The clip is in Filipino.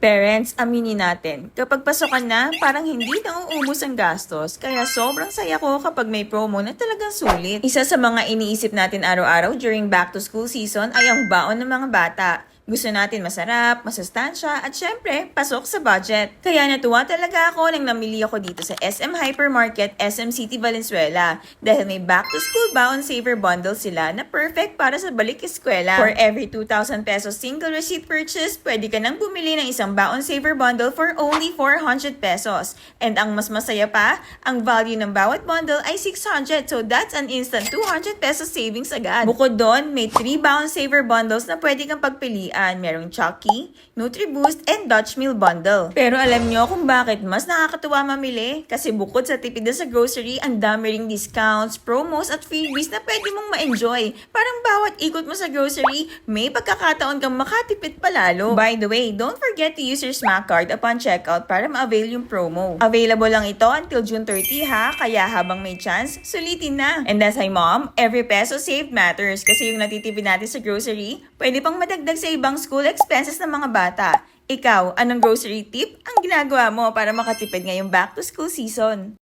Parents, aminin natin, kapag pasokan na, parang hindi na uubos ang gastos, kaya sobrang saya ko kapag may promo na talagang sulit. Isa sa mga iniisip natin araw-araw during back to school season ay ang baon ng mga bata. Gusto natin masarap, masustansya, at syempre, pasok sa budget. Kaya natuwa talaga ako nang namili ako dito sa SM Hypermarket, SM City Valenzuela. Dahil may back-to-school baon saver bundle sila na perfect para sa balik eskwela. For every 2,000 pesos single receipt purchase, pwede ka nang bumili ng isang baon saver bundle for only 400 pesos. And ang mas masaya pa, ang value ng bawat bundle ay 600, so that's an instant 200 pesos savings agad. Bukod doon, may 3 baon saver bundles na pwede kang pagpilian. Merong Chucky, NutriBoost, and Dutch Meal Bundle. Pero alam nyo kung bakit mas nakakatuwa mamili? Kasi bukod sa tipid na sa grocery, ang dami ring discounts, promos, at freebies na pwede mong ma-enjoy. Parang bawat ikot mo sa grocery, may pagkakataon kang makatipid palalo. By the way, don't forget to use your SMAC card upon checkout para ma-avail yung promo. Available lang ito until June 30 ha, kaya habang may chance, sulitin na. And as a mom, every peso saved matters kasi yung natitipid natin sa grocery, pwede pang madagdag sa ibang school expenses ng mga bata. Ikaw, anong grocery tip ang ginagawa mo para makatipid ngayong back to school season?